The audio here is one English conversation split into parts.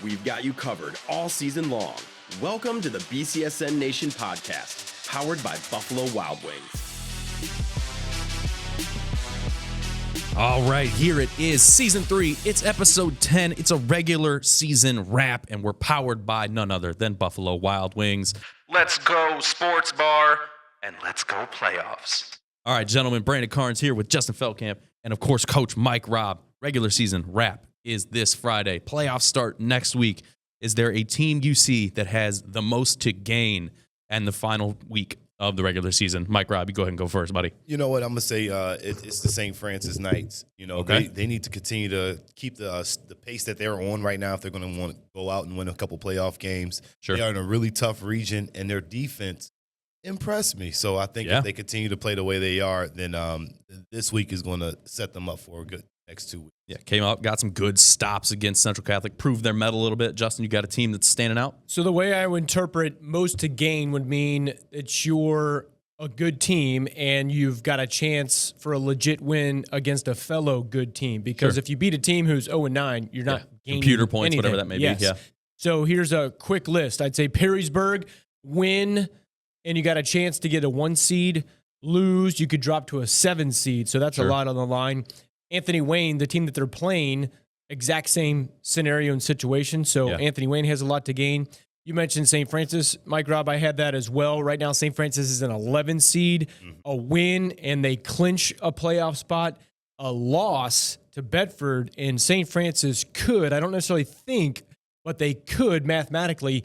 We've got you covered all season long. Welcome to the BCSN Nation podcast, powered by Buffalo Wild Wings. All right, here it is, Season 3. It's Episode 10. It's a regular season wrap, and we're powered by none other than Buffalo Wild Wings. Let's go, sports bar, and let's go playoffs. All right, gentlemen, Brandon Carnes here with Justin Feldkamp, and of course, Coach Mike Robb. Regular season wrap is this Friday. Playoffs start next week. Is there a team you see that has the most to gain in the final week of the regular season? Mike Robb, you go ahead and go first, buddy. You know what? I'm going to say it's the St. Francis Knights. You know, Okay. they need to continue to keep the pace that they're on right now if they're going to want to go out and win a couple playoff games. Sure. They are in a really tough region, and their defense impressed me. So I think if they continue to play the way they are, then this week is going to set them up for a good next 2 weeks. Yeah, came out, got some good stops against Central Catholic, proved their mettle a little bit. Justin, you got a team that's standing out? So the way I would interpret most to gain would mean that you're a good team and you've got a chance for a legit win against a fellow good team. Because if you beat a team who's 0-9, you're not gaining computer points, anything. whatever that may Yes. be. Yeah. So here's a quick list. I'd say Perrysburg, win, and you got a chance to get a 1 seed. Lose, you could drop to a 7 seed. So that's a lot on the line. Anthony Wayne, the team that they're playing, exact same scenario and situation. So Anthony Wayne has a lot to gain. You mentioned St. Francis. Mike Robb, I had that as well. Right now, St. Francis is an 11 seed. A win, and they clinch a playoff spot. A loss to Bedford, and St. Francis could, I don't necessarily think, but they could mathematically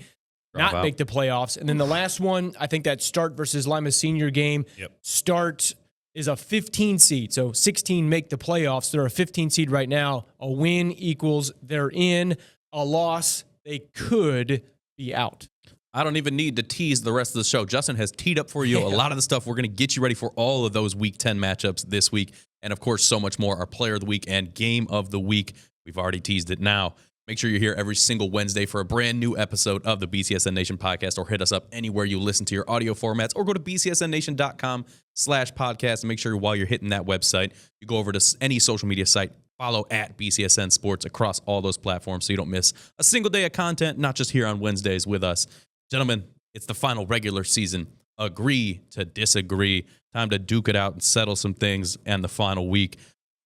not make the playoffs. And then the last one, I think that Start versus Lima Senior game. Start is a 15 seed. So 16 make the playoffs. They're a 15 seed right now. A win equals they're in. A loss, they could be out. I don't even need to tease the rest of the show. Justin has teed up for you a lot of the stuff. We're going to get you ready for all of those Week 10 matchups this week. And, of course, so much more. Our Player of the Week and Game of the Week. We've already teased it now. Make sure you're here every single Wednesday for a brand new episode of the BCSN Nation podcast, or hit us up anywhere you listen to your audio formats, or go to bcsnnation.com/podcast and make sure while you're hitting that website, you go over to any social media site, follow at BCSN Sports across all those platforms so you don't miss a single day of content, not just here on Wednesdays with us. Gentlemen, it's the final regular season. Agree to disagree. Time to duke it out and settle some things and the final week.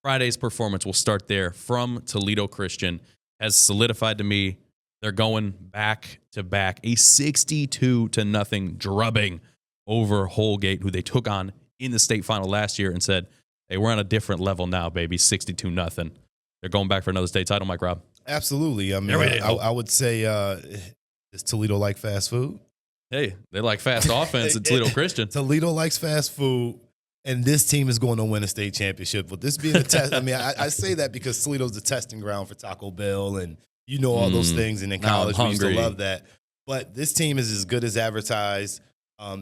Friday's performance will start there from Toledo Christian. Has solidified to me they're going back to back, a 62-0 drubbing over Holgate, who they took on in the state final last year, and said, hey, we're on a different level now, baby, 62-0. They're going back for another state title, Mike Robb. Absolutely. I mean, I would say, is Toledo like fast food? Hey, they like fast offense at Toledo Christian. Toledo likes fast food. And this team is going to win a state championship. But this being a test, I mean, I say that because Toledo's the testing ground for Taco Bell and all those things. And in college, we used to love that. But this team is as good as advertised.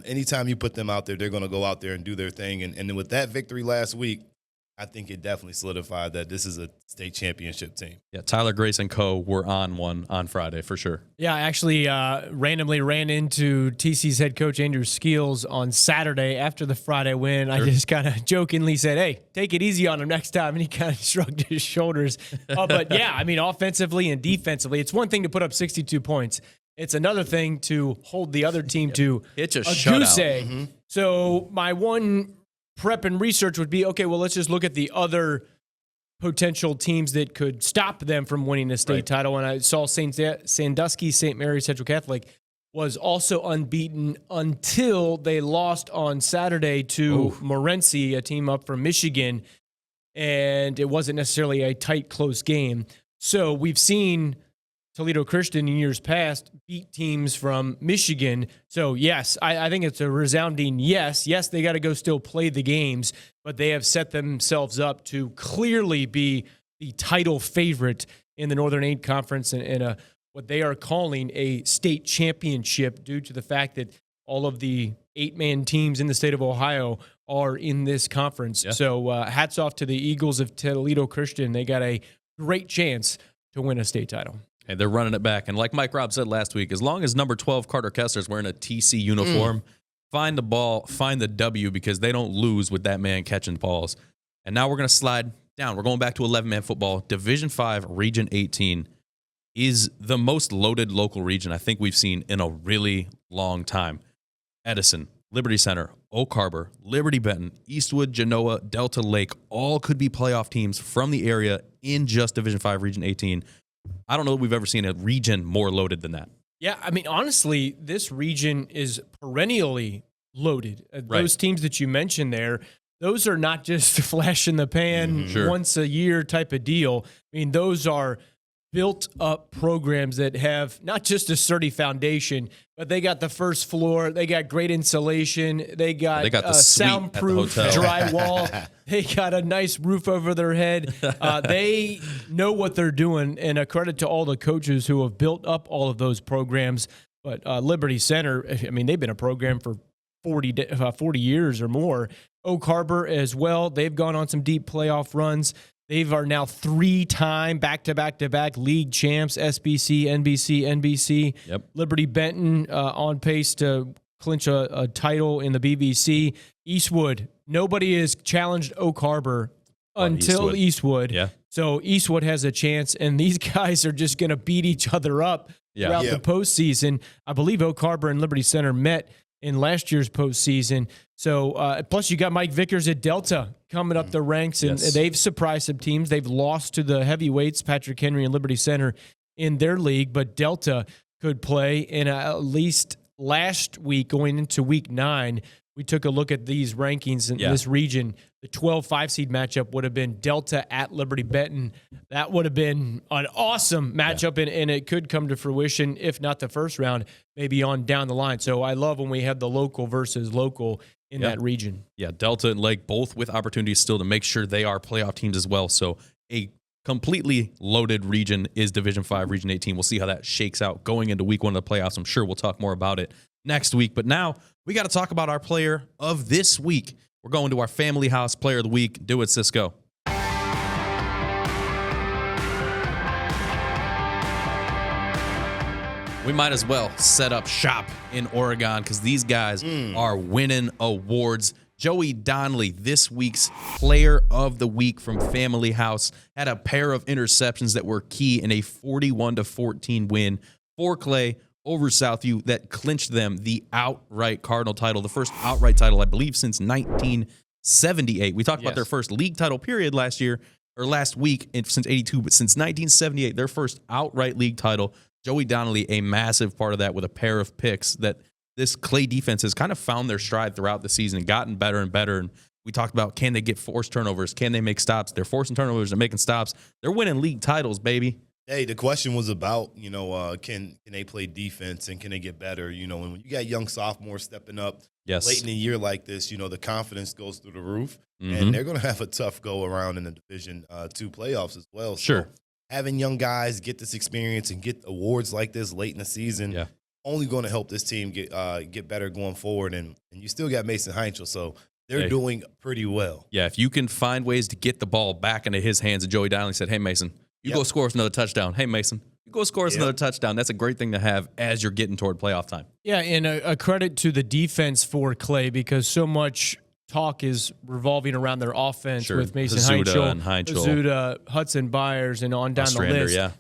Anytime you put them out there, they're going to go out there and do their thing. And with that victory last week, I think it definitely solidified that this is a state championship team. Yeah, Tyler Grace and co. were on one on Friday for sure. Yeah, I actually randomly ran into TC's head coach Andrew Skeels on Saturday after the Friday win. I just kind of jokingly said, hey, take it easy on him next time. And he kind of shrugged his shoulders. But yeah, I mean, offensively and defensively, it's one thing to put up 62 points. It's another thing to hold the other team to a goose shutout. egg. So my one prep and research would be, okay, well, let's just look at the other potential teams that could stop them from winning the state title. And I saw Sandusky, St. Mary's Central Catholic was also unbeaten until they lost on Saturday to Morenci, a team up from Michigan. And it wasn't necessarily a tight, close game. So we've seen Toledo Christian in years past beat teams from Michigan. So, yes, I think it's a resounding yes. Yes, they got to go still play the games, but they have set themselves up to clearly be the title favorite in the Northern 8 Conference and what they are calling a state championship due to the fact that all of the 8-man teams in the state of Ohio are in this conference. Yeah. So, hats off to the Eagles of Toledo Christian. They got a great chance to win a state title. And they're running it back. And like Mike Robb said last week, as long as number 12 Carter Kessler's wearing a TC uniform, find the ball, find the W, because they don't lose with that man catching balls. And now we're going to slide down. We're going back to 11-man football, Division 5, Region 18. is the most loaded local region I think we've seen in a really long time. Edison, Liberty Center, Oak Harbor, Liberty Benton, Eastwood, Genoa, Delta Lake, all could be playoff teams from the area in just Division 5 Region 18. I don't know that we've ever seen a region more loaded than that. Yeah, I mean, honestly, this region is perennially loaded. Those teams that you mentioned there, those are not just flash in the pan once a year type of deal. I mean, those are built up programs that have not just a sturdy foundation, but they got the first floor, they got great insulation, they got the soundproof drywall, they got a nice roof over their head. They know what they're doing, and a credit to all the coaches who have built up all of those programs. But Liberty Center, I mean, they've been a program for 40 years or more. Oak Harbor as well, they've gone on some deep playoff runs. They are now 3-time back-to-back league champs, SBC, NBC, NBC. Yep. Liberty Benton on pace to clinch a title in the BBC. Eastwood, nobody has challenged Oak Harbor until Eastwood. Yeah. So Eastwood has a chance, and these guys are just going to beat each other up throughout the postseason. I believe Oak Harbor and Liberty Center met in last year's postseason. So, plus you got Mike Vickers at Delta coming up the ranks, and they've surprised some teams. They've lost to the heavyweights, Patrick Henry and Liberty Center, in their league, but Delta could play. And at least last week, going into week 9, we took a look at these rankings in this region. The 12-5 seed matchup would have been Delta at Liberty Benton. That would have been an awesome matchup, and it could come to fruition, if not the first round, maybe on down the line. So I love when we have the local versus local in that region. Yeah, Delta and Lake both with opportunities still to make sure they are playoff teams as well. So a completely loaded region is Division 5 Region 18. We'll see how that shakes out going into week 1 of the playoffs. I'm sure we'll talk more about it next week. But now we got to talk about our player of this week. We're going to our Family House Player of the Week. Do it, Cisco. We might as well set up shop in Oregon because these guys are winning awards. Joey Donley, this week's Player of the Week from Family House, had a pair of interceptions that were key in a 41-14 win for Clay over Southview that clinched them the outright Cardinal title, the first outright title, I believe, since 1978. We talked about their first league title period last week since 82, but since 1978, their first outright league title. Joey Donley, a massive part of that with a pair of picks that this Clay defense has kind of found their stride throughout the season and gotten better and better. And we talked about, can they get forced turnovers? Can they make stops? They're forcing turnovers. They're making stops. They're winning league titles, baby. Hey, the question was about, can they play defense and can they get better? And when you got young sophomores stepping up late in the year like this, the confidence goes through the roof. And they're going to have a tough go around in the Division 2 playoffs as well. Sure. So having young guys get this experience and get awards like this late in the season, only going to help this team get better going forward. And you still got Mason 𝗦𝗫𝘀, so they're doing pretty well. Yeah, if you can find ways to get the ball back into his hands, and Joey Donley said, hey, Mason, you go score us another touchdown. Hey, Mason, you go score us another touchdown. That's a great thing to have as you're getting toward playoff time. Yeah, and a credit to the defense for Clay because so much talk is revolving around their offense with Mason 𝗦𝗫𝘀, Hudson Byers, and on down the list. Yeah.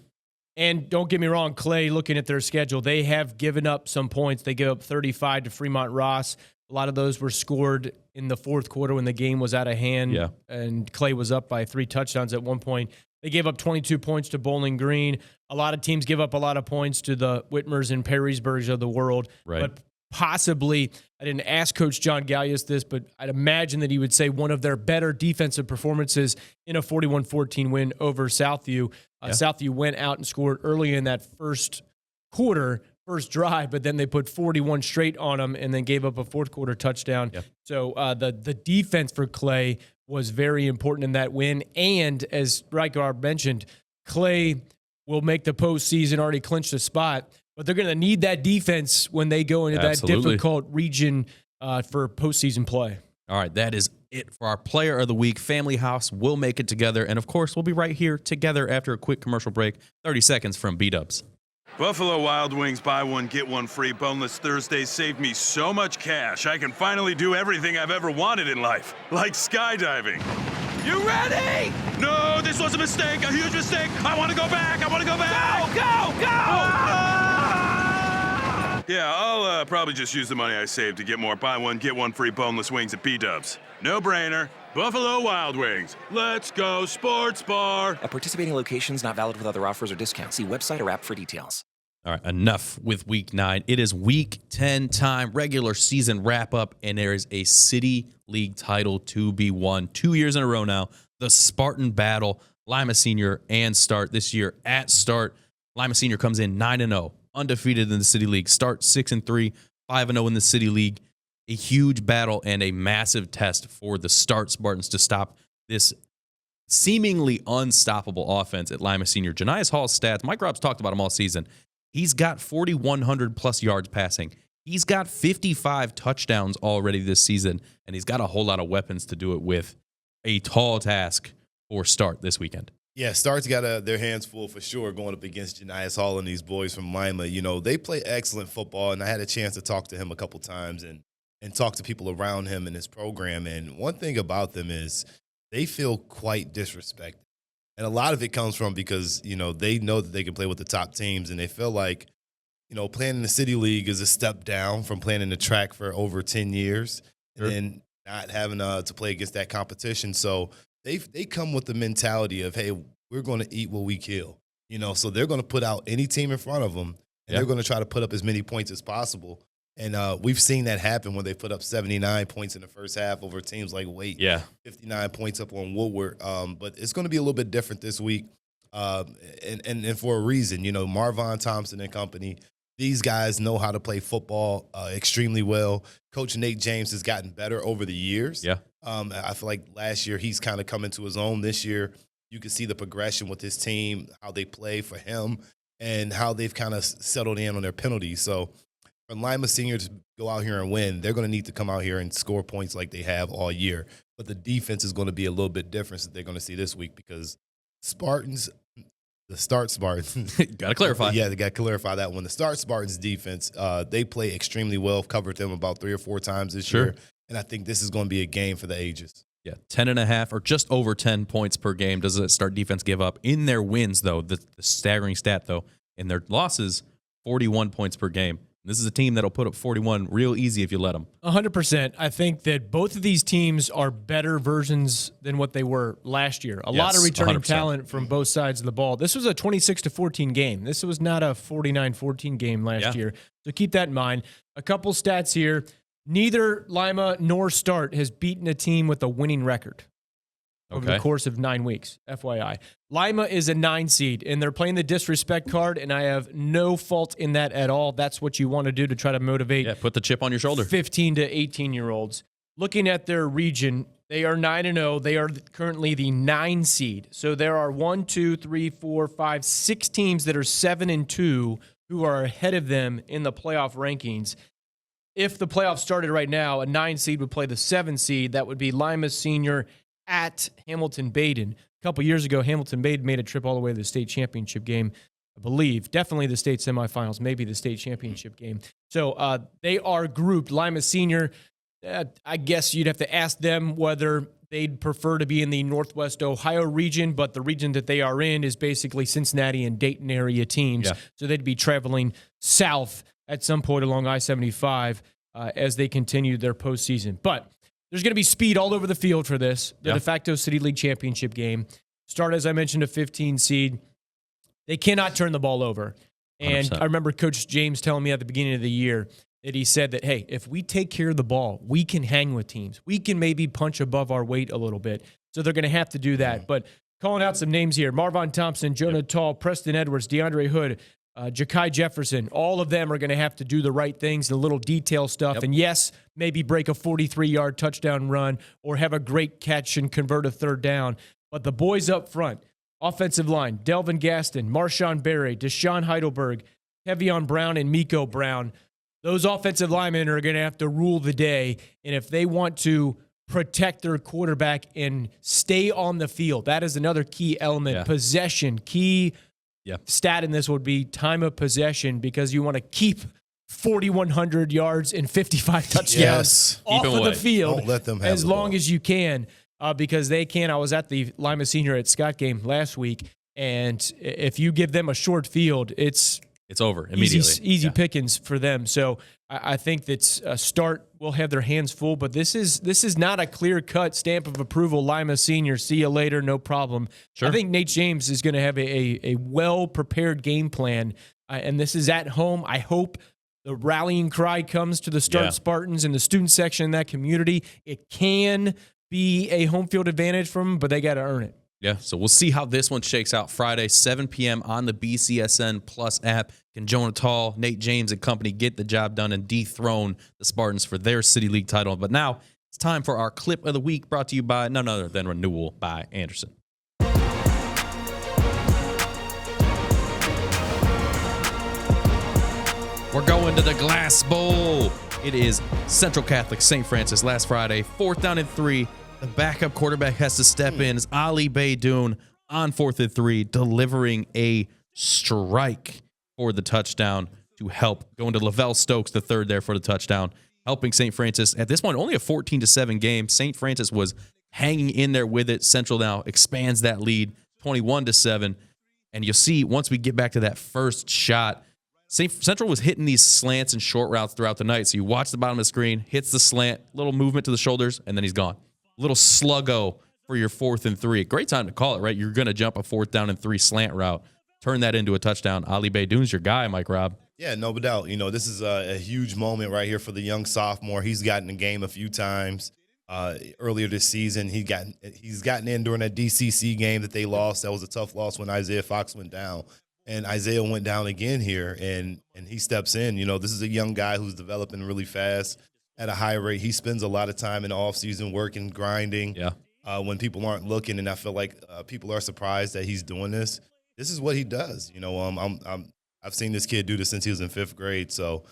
And don't get me wrong, Clay, looking at their schedule, they have given up some points. They gave up 35 to Fremont Ross. A lot of those were scored in the fourth quarter when the game was out of hand, and Clay was up by 3 touchdowns at one point. They gave up 22 points to Bowling Green. A lot of teams give up a lot of points to the Whitmers and Perrysburgs of the world. Right. But possibly, I didn't ask Coach John Gallius this, but I'd imagine that he would say one of their better defensive performances in a 41-14 win over Southview. Southview went out and scored early in that first quarter, first drive, but then they put 41 straight on them and then gave up a fourth quarter touchdown. So the defense for Clay was very important in that win. And as Rijkaard mentioned, Clay will make the postseason, already clinched a spot, but they're going to need that defense when they go into that difficult region for postseason play. All right, that is it for our Player of the Week. Family House will make it together. And, of course, we'll be right here together after a quick commercial break. 30 seconds from B-Dubs. Buffalo Wild Wings buy one, get one free. Boneless Thursdays saved me so much cash. I can finally do everything I've ever wanted in life, like skydiving. You ready? No, this was a mistake, a huge mistake. I want to go back. Go, go! Yeah, I'll probably just use the money I saved to get more buy one, get one free boneless wings at B-Dubs. No brainer. Buffalo Wild Wings. Let's go sports bar. At participating locations, not valid with other offers or discounts. See website or app for details. All right, enough with week 9. It is week 10 time, regular season wrap up, and there is a City League title to be won 2 years in a row now. The Spartan Battle, Lima Senior and Start this year at Start. Lima Senior comes in 9-0, undefeated in the City League. Start 6-3, 5-0 in the City League. A huge battle and a massive test for the Start Spartans to stop this seemingly unstoppable offense at Lima Senior. Janias Hall's stats, Mike Robb's talked about him all season. He's got 4,100 plus yards passing. He's got 55 touchdowns already this season, and he's got a whole lot of weapons to do it with. A tall task for Start this weekend. Yeah, Start's got their hands full for sure going up against Janias Hall and these boys from Lima. You know, they play excellent football, and I had a chance to talk to him a couple times and talk to people around him in his program. And one thing about them is they feel quite disrespected. And a lot of it comes from because, you know, they know that they can play with the top teams, and they feel like, you know, playing in the City League is a step down from playing in the track for over 10 years and then not having to play against that competition. So they come with the mentality of, hey, we're going to eat what we kill. You know, so they're going to put out any team in front of them, and they're going to try to put up as many points as possible. And we've seen that happen when they put up 79 points in the first half over teams like Waite. 59 points up on Woodward. But it's going to be a little bit different this week, and for a reason. You know, Marvon Thompson and company, these guys know how to play football extremely well. Coach Nate James has gotten better over the years. I feel like last year he's kind of come into his own. This year you can see the progression with his team, how they play for him, and how they've kind of settled in on their penalties. So for Lima Senior to go out here and win, they're going to need to come out here and score points like they have all year. But the defense is going to be a little bit different that they're going to see this week because Spartans, the Start Spartans. Got to clarify. Yeah, they got to clarify that one. The Start Spartans defense, they play extremely well. I've covered them about 3 or 4 times this year. And I think this is going to be a game for the ages. 10.5 or just over 10 points per game does the Start defense give up. In their wins, though, the staggering stat, though, in their losses, 41 points per game. This is a team that'll put up 41 real easy if you let them. 100%. I think that both of these teams are better versions than what they were last year. A lot of returning 100%. Talent from both sides of the ball. This was a 26-14 game. This was not a 49-14 game last year. So keep that in mind. A couple stats here. Neither Lima nor Start has beaten a team with a winning record over the course of 9 weeks, FYI. Lima is a 9 seed, and they're playing the disrespect card, and I have no fault in that at all. That's what you want to do to try to motivate. Put the chip on your shoulder. 15 to 18-year-olds. Looking at their region, they are 9-0. They are currently the 9 seed. So there are 6 teams that are 7-2 who are ahead of them in the playoff rankings. If the playoffs started right now, a 9 seed would play the 7 seed. That would be Lima Senior at Hamilton-Baden. A couple years ago, Hamilton-Baden made a trip all the way to the state championship game, I believe. Definitely the state semifinals, maybe the state championship game. So they are grouped. Lima Senior, I guess you'd have to ask them whether they'd prefer to be in the Northwest Ohio region, but the region that they are in is basically Cincinnati and Dayton area teams. So they'd be traveling south at some point along I-75 as they continue their postseason. But there's going to be speed all over the field for this, the de facto City League championship game. Start, as I mentioned, a 15 seed. They cannot turn the ball over. And 100%. I remember Coach James telling me at the beginning of the year that he said that, hey, if we take care of the ball, we can hang with teams. We can maybe punch above our weight a little bit. So they're going to have to do that. But calling out some names here, Marvon Thompson, Jonah Tall, Preston Edwards, DeAndre Hood, Ja'Kai Jefferson, all of them are going to have to do the right things, the little detail stuff. And yes, maybe break a 43-yard touchdown run or have a great catch and convert a third down. But the boys up front, offensive line, Delvin Gaston, Marshawn Berry, Deshaun Heidelberg, Kevion Brown, and Miko Brown, those offensive linemen are going to have to rule the day. And if they want to protect their quarterback and stay on the field, that is another key element. Possession, key stat in this would be time of possession, because you want to keep 4,100 yards and 55 touchdowns off of the field Don't let them have as long as you can. because they can. I was at the Lima Senior at Scott game last week, and if you give them a short field, it's over immediately. Easy pickings for them. So I think that Start will have their hands full, but this is not a clear-cut stamp of approval. Lima Senior, see you later, no problem. Sure. I think Nate James is going to have a well-prepared game plan, and this is at home. I hope the rallying cry comes to the Start Spartans and the student section in that community. It can be a home field advantage for them, but they got to earn it. Yeah, so we'll see how this one shakes out Friday, 7 p.m. on the BCSN Plus app. Can Jonah Tall, Nate James, and company get the job done and dethrone the Spartans for their City League title? But now it's time for our clip of the week, brought to you by none other than Renewal by Anderson. We're going to the Glass Bowl. It is Central Catholic St. Francis last Friday, 4th down and 3. The backup quarterback has to step in. It's Ali Beydoun on 4th and 3, delivering a strike for the touchdown to help. Going to Lavelle Stokes, the third there for the touchdown, helping St. Francis. At this point, only a 14-7 game. St. Francis was hanging in there with it. Central now expands that lead, 21-7. And you'll see once we get back to that first shot, Central was hitting these slants and short routes throughout the night. So you watch the bottom of the screen, hits the slant, little movement to the shoulders, and then he's gone. Little sluggo for your 4th and 3. Great time to call it, right? You're going to jump a 4th down and 3 slant route, turn that into a touchdown. Ali Beydoun's your guy, Mike Robb. Yeah, no doubt. This is a huge moment right here for the young sophomore. He's gotten the game a few times earlier this season. He's gotten in during that DCC game that they lost. That was a tough loss when Isaiah Fox went down. And Isaiah went down again here, and he steps in. This is a young guy who's developing really fast at a high rate. He spends a lot of time in the offseason working, grinding when people aren't looking, and I feel like people are surprised that he's doing this. This is what he does. I've seen this kid do this since he was in 5th grade, so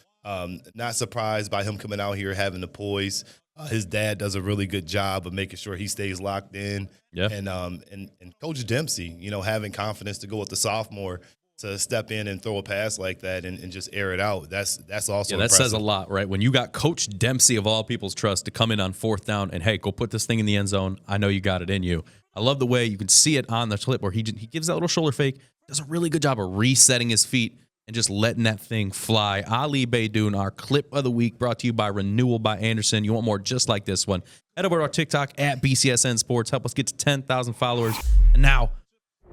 not surprised by him coming out here having the poise. His dad does a really good job of making sure he stays locked in. Yeah. And Coach Dempsey, having confidence to go with the sophomore to step in and throw a pass like that and just air it out. That's also that impressive. says a lot, right? When you got Coach Dempsey of all people's trust to come in on 4th down and, hey, go put this thing in the end zone. I know you got it in you. I love the way you can see it on the clip where he gives that little shoulder fake, does a really good job of resetting his feet and just letting that thing fly. Ali Beydoun, our clip of the week, brought to you by Renewal by Anderson. You want more just like this one? Head over to our TikTok at BCSN Sports. Help us get to 10,000 followers. And now,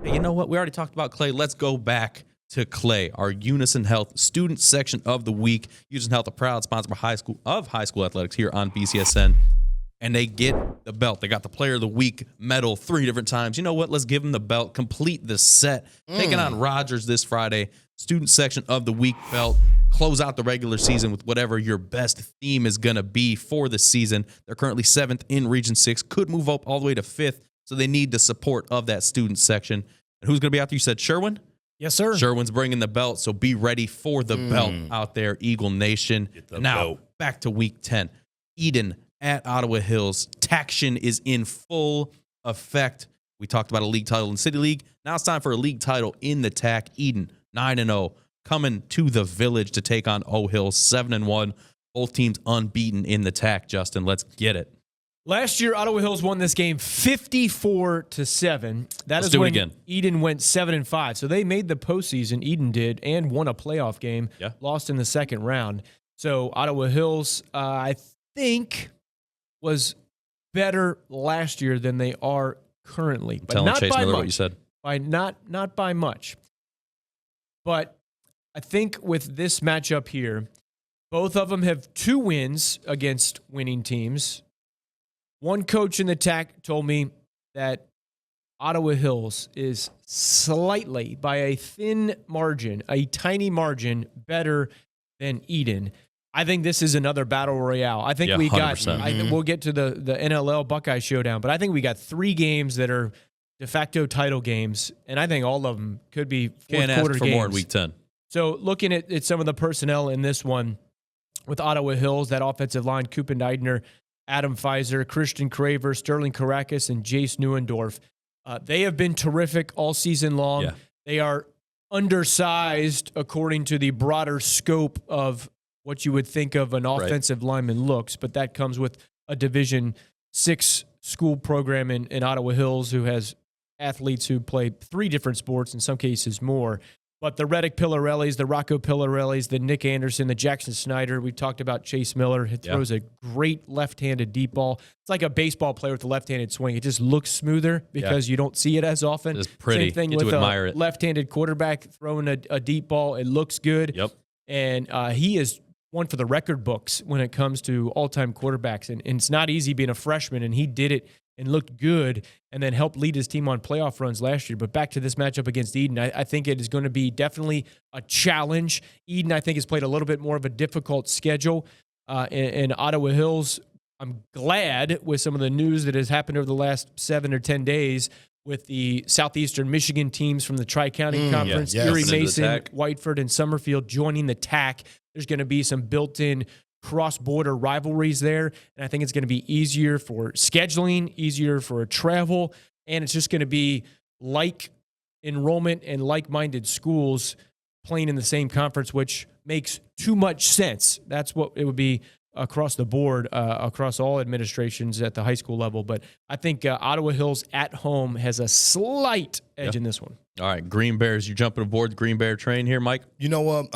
hey, you know what? We already talked about Clay. Let's go back to Clay, our Unison Health student section of the week. Unison Health, a proud sponsor of high school athletics here on BCSN. And they get the belt. They got the Player of the Week medal 3 different times. You know what? Let's give them the belt. Complete the set. Taking on Rogers this Friday. Student section of the week belt. Close out the regular season with whatever your best theme is going to be for the season. They're currently 7th in Region 6. Could move up all the way to 5th. So they need the support of that student section. And who's going to be out there? You said Sherwin? Yes, sir. Sherwin's bringing the belt, so be ready for the belt out there, Eagle Nation. Now, back to Week 10. Eden at Ottawa Hills. Taction is in full effect. We talked about a league title in City League. Now it's time for a league title in the TAC. Eden, 9-0, coming to the Village to take on O-Hills, 7-1. Both teams unbeaten in the TAC, Justin. Let's get it. Last year, Ottawa Hills won this game 54-7. Let's do it again. Eden went 7-5. So they made the postseason, Eden did, and won a playoff game. Yeah. Lost in the second round. So Ottawa Hills, I think, was better last year than they are currently. But Telling not Chase by Miller much. what you said. Not by much. But I think with this matchup here, both of them have 2 wins against winning teams. One coach in the TAC told me that Ottawa Hills is slightly, by a thin margin, a tiny margin, better than Eden. I think this is another battle royale. I think we 100%. we'll get to the NLL Buckeye Showdown, but I think we got 3 games that are de facto title games, and I think all of them could be Can't fourth-quarter ask for games. more in Week 10. So looking at some of the personnel in this one with Ottawa Hills, that offensive line, Coop and Eidner, Adam Pfizer, Christian Craver, Sterling Karakis, and Jace Neuendorf. They have been terrific all season long. Yeah. They are undersized according to the broader scope of what you would think of an offensive lineman looks, but that comes with a Division 6 school program in Ottawa Hills who has athletes who play 3 different sports, in some cases more. But the Reddick Pillarellis, the Rocco Pillarellis, the Nick Anderson, the Jackson Snyder. We've talked about Chase Miller. He throws a great left-handed deep ball. It's like a baseball player with a left-handed swing. It just looks smoother because you don't see it as often. It's pretty. Same thing You with to a admire it. left-handed quarterback throwing a deep ball. It looks good. Yep. And he is one for the record books when it comes to all-time quarterbacks. And it's not easy being a freshman, and he did it and looked good and then helped lead his team on playoff runs last year. But back to this matchup against Eden, I think it is going to be definitely a challenge. Eden, I think, has played a little bit more of a difficult schedule. In Ottawa Hills, I'm glad with some of the news that has happened over the last 7 or 10 days with the Southeastern Michigan teams from the Tri-County Conference, Erie Mason, Whiteford, and Summerfield joining the TAC. There's going to be some built-in cross-border rivalries there, and I think it's going to be easier for scheduling, easier for travel, and it's just going to be like enrollment and like-minded schools playing in the same conference, which makes too much sense. That's what it would be across the board, across all administrations at the high school level. But I think Ottawa Hills at home has a slight edge in this one. All right, Green Bears, you jumping aboard the Green Bear train here, Mike? You know,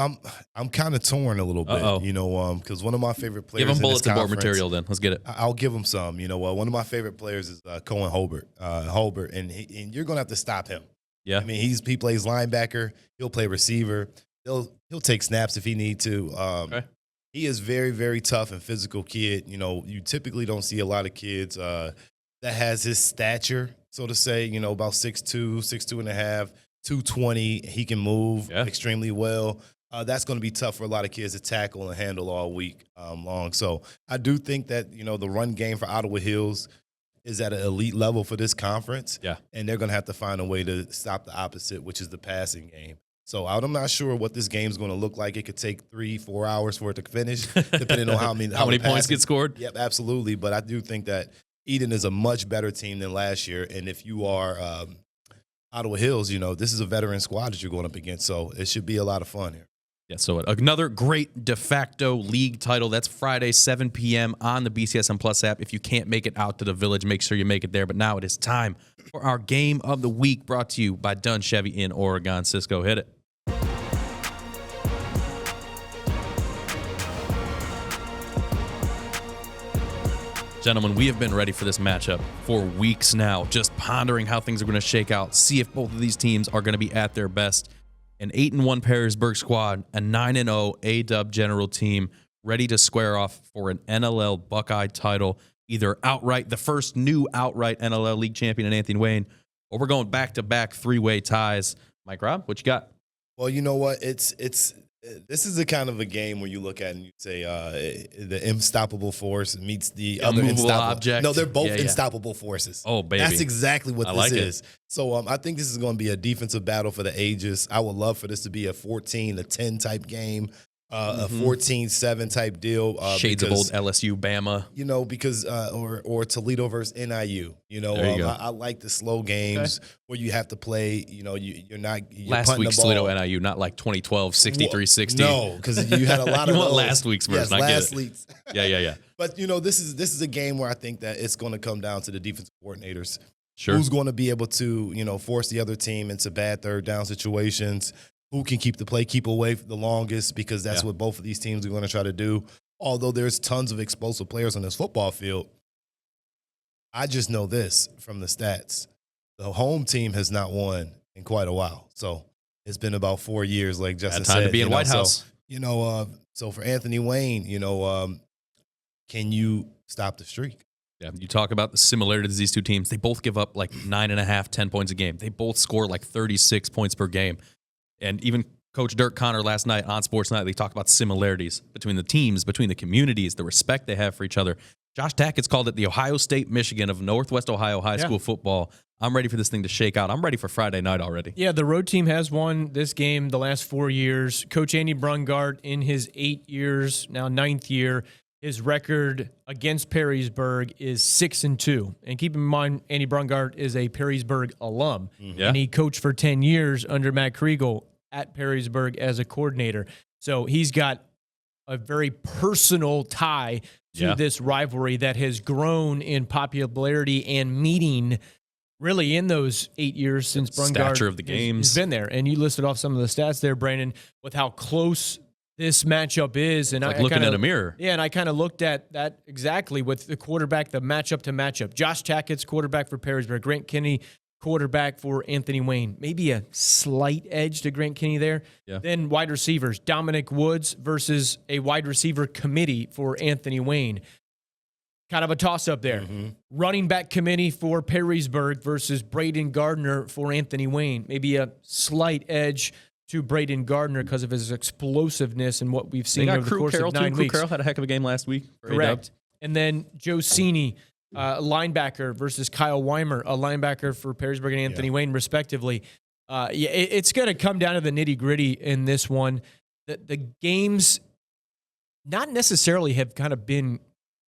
I'm kind of torn a little bit. You know, because one of my favorite players. Give him bulletin board material, then. Let's get it. I'll give him some. You know, one of my favorite players is Cohen Holbert, and you're gonna have to stop him. Yeah, I mean, he plays linebacker. He'll play receiver. He'll take snaps if he need to. He is very, very tough and physical kid. You know, you typically don't see a lot of kids that has his stature, so to say, you know, about 6'2", 6'2.5", 220. He can move extremely well. That's going to be tough for a lot of kids to tackle and handle all week long. So I do think that, you know, the run game for Ottawa Hills is at an elite level for this conference. Yeah. And they're going to have to find a way to stop the opposite, which is the passing game. So I'm not sure what this game's going to look like. It could take 3-4 hours for it to finish, depending on how many points get scored. Yep, absolutely. But I do think that Eden is a much better team than last year. And if you are Ottawa Hills, you know, this is a veteran squad that you're going up against. So it should be a lot of fun here. Yeah, so another great de facto league title. That's Friday, 7 p.m. on the BCSN Plus app. If you can't make it out to the Village, make sure you make it there. But now it is time for our Game of the Week, brought to you by Dunn Chevy in Oregon. Cisco, hit it. Gentlemen, we have been ready for this matchup for weeks now, just pondering how things are going to shake out, see if both of these teams are going to be at their best. An 8-1 Perrysburg squad, a 9-0 A-Dub General team, ready to square off for an NLL Buckeye title, either outright, the first new outright NLL League champion in Anthony Wayne, or we're going back-to-back three-way ties. Mike Rob, what you got? Well, you know what? This is a kind of a game where you look at and you say the unstoppable force meets the other unstoppable object. No, they're both unstoppable forces. Oh, baby. That's exactly what this is. It. So I think this is going to be a defensive battle for the ages. I would love for this to be a 14-10 type game. A 14-7 type deal. Shades of old LSU, Bama. You know, because or Toledo versus NIU. You know, I like the slow games where you have to play. You know, you're last week's Toledo NIU, not like 2012 63-60. No, because you had a lot of you want those. last week's version. Yes, I get it. Yeah. But you know, this is a game where I think that it's going to come down to the defensive coordinators. Sure. Who's going to be able to force the other team into bad third down situations? Who can keep away the longest, because that's what both of these teams are going to try to do. Although there's tons of explosive players on this football field, I just know this from the stats. The home team has not won in quite a while. So it's been about 4 years, like Justin said. Time to be in White House. So, so for Anthony Wayne, can you stop the streak? Yeah, you talk about the similarities of these two teams. They both give up like 9.5, 10 points a game. They both score like 36 points per game. And even Coach Dirk Connor last night on Sports Night, they talked about similarities between the teams, between the communities, the respect they have for each other. Josh Tackett's called it the Ohio State Michigan of Northwest Ohio high school football. I'm ready for this thing to shake out. I'm ready for Friday night already. Yeah, the road team has won this game the last 4 years. Coach Andy Brungart, in his 8 years, now 9th year, his record against Perrysburg is 6-2. And keep in mind, Andy Brungart is a Perrysburg alum. And he coached for 10 years under Matt Kriegel at Perrysburg as a coordinator. So he's got a very personal tie to this rivalry that has grown in popularity and meaning really in those 8 years since Brungard stature of the games has been there. And you listed off some of the stats there, Brandon, with how close this matchup is. And like I looking kinda, at a mirror. Yeah, and I kind of looked at that exactly with the quarterback, the matchup to matchup. Josh Tackett's quarterback for Perrysburg, Grant Kinney, quarterback for Anthony Wayne. Maybe a slight edge to Grant Kinney there. Yeah. Then wide receivers, Dominic Woods versus a wide receiver committee for Anthony Wayne. Kind of a toss-up there. Running back committee for Perrysburg versus Braden Gardner for Anthony Wayne. Maybe a slight edge to Braden Gardner because of his explosiveness and what we've seen over the course of 9 weeks. Carroll had a heck of a game last week. Correct. And then Joe Cini, linebacker, versus Kyle Weimer, a linebacker for Perrysburg and Anthony Wayne, respectively. It's going to come down to the nitty-gritty in this one. The games not necessarily have kind of been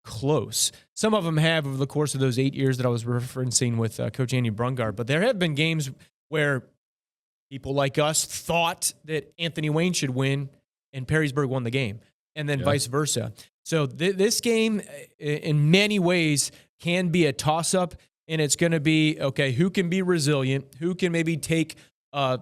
close. Some of them have over the course of those 8 years that I was referencing with Coach Andy Brungard, but there have been games where people like us thought that Anthony Wayne should win and Perrysburg won the game, and then vice versa. So this game, in many ways, can be a toss-up, and it's going to be, okay, who can be resilient, who can maybe take a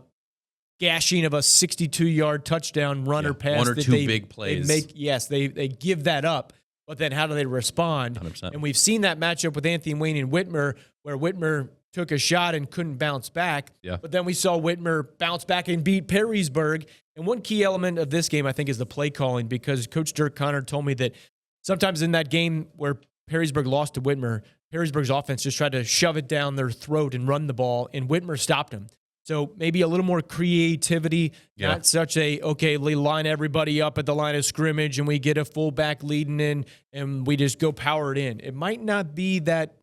gashing of a 62-yard touchdown run or pass. One or two big plays. They give that up. But then how do they respond? 100%. And we've seen that matchup with Anthony Wayne and Whitmer, where Whitmer took a shot and couldn't bounce back. Yeah. But then we saw Whitmer bounce back and beat Perrysburg. And one key element of this game, I think, is the play calling, because Coach Dirk Connor told me that sometimes in that game where Perrysburg lost to Whitmer, Perrysburg's offense just tried to shove it down their throat and run the ball, and Whitmer stopped him. So maybe a little more creativity, not such a, okay, we line everybody up at the line of scrimmage and we get a fullback leading in and we just go power it in. It might not be that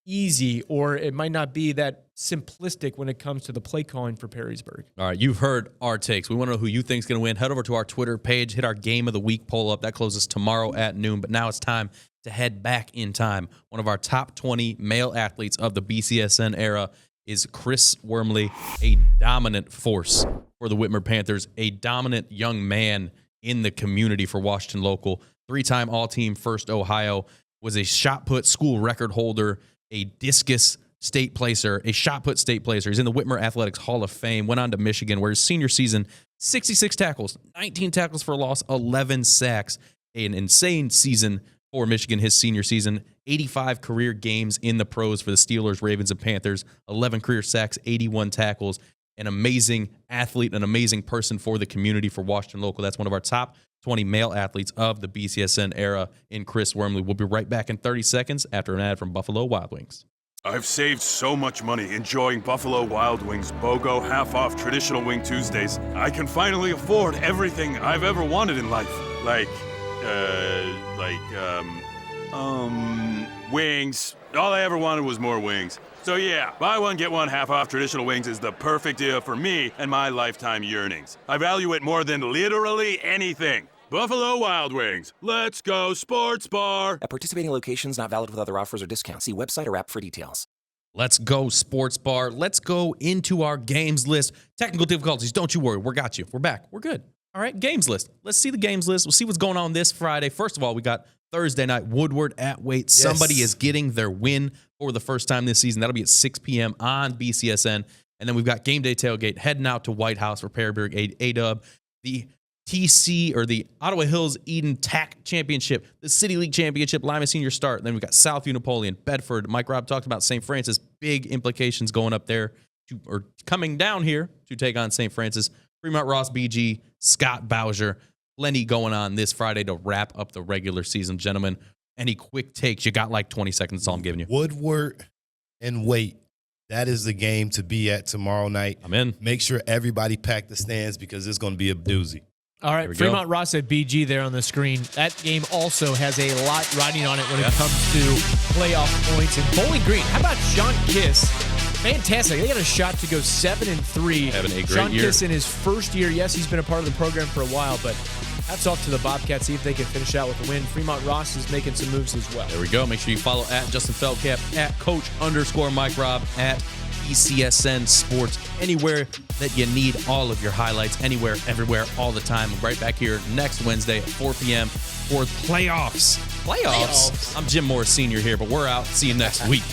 easy, or it might not be that simplistic when it comes to the play calling for Perrysburg. All right, you've heard our takes. We want to know who you think is going to win. Head over to our Twitter page, hit our Game of the Week poll up. That closes tomorrow at noon, but now it's time to head back in time. One of our top 20 male athletes of the BCSN era is Chris Wormley, a dominant force for the Whitmer Panthers, a dominant young man in the community for Washington Local, 3-time All-Team First Ohio, was a shot put school record holder, a discus state placer, a shot put state placer. He's in the Whitmer Athletics Hall of Fame, went on to Michigan, where his senior season, 66 tackles, 19 tackles for loss, 11 sacks, an insane season for Michigan, his senior season, 85 career games in the pros for the Steelers, Ravens, and Panthers, 11 career sacks, 81 tackles, an amazing athlete, an amazing person for the community for Washington Local. That's one of our top 20 male athletes of the BCSN era in Chris Wormley. We'll be right back in 30 seconds after an ad from Buffalo Wild Wings. I've saved so much money enjoying Buffalo Wild Wings BOGO half-off traditional wing Tuesdays. I can finally afford everything I've ever wanted in life. Wings. All I ever wanted was more wings. So yeah, buy one, get one half-off traditional wings is the perfect deal for me and my lifetime yearnings. I value it more than literally anything. Buffalo Wild Wings. Let's go sports bar. At participating locations, not valid with other offers or discounts. See website or app for details. Let's go sports bar. Let's go into our games list. Technical difficulties, don't you worry. We got you. We're back. We're good. All right, games list. Let's see the games list. We'll see what's going on this Friday. First of all, we got Thursday night, Woodward at Waite. Yes. Somebody is getting their win for the first time this season. That'll be at 6 p.m. on BCSN. And then we've got game day tailgate heading out to White House for Perrysburg A-Dub. The TC, or the Ottawa Hills Eden TAC Championship, the City League Championship, Lima Senior Start. And then we've got Southview Napoleon, Bedford. Mike Robb talked about St. Francis. Big implications going up there, or coming down here to take on St. Francis. Fremont Ross BG, Scott Bowser. Plenty going on this Friday to wrap up the regular season. Gentlemen, any quick takes? You got like 20 seconds. That's all I'm giving you. Woodward and Waite. That is the game to be at tomorrow night. I'm in. Make sure everybody pack the stands because it's going to be a doozy. All right, Fremont Ross at BG there on the screen. That game also has a lot riding on it when it comes to playoff points. And Bowling Green, how about Sean Kiss? Fantastic. They got a shot to go 7-3. Having a great Sean year. Kiss in his first year. Yes, he's been a part of the program for a while, but hats off to the Bobcats. See if they can finish out with a win. Fremont Ross is making some moves as well. There we go. Make sure you follow at Justin Feldkamp, at Coach_Mike Robb, at BCSN Sports, anywhere that you need all of your highlights, anywhere, everywhere, all the time. I'm right back here next Wednesday at 4 p.m. for playoffs. Playoffs? I'm Jim Morris Sr. here, but we're out. See you next week.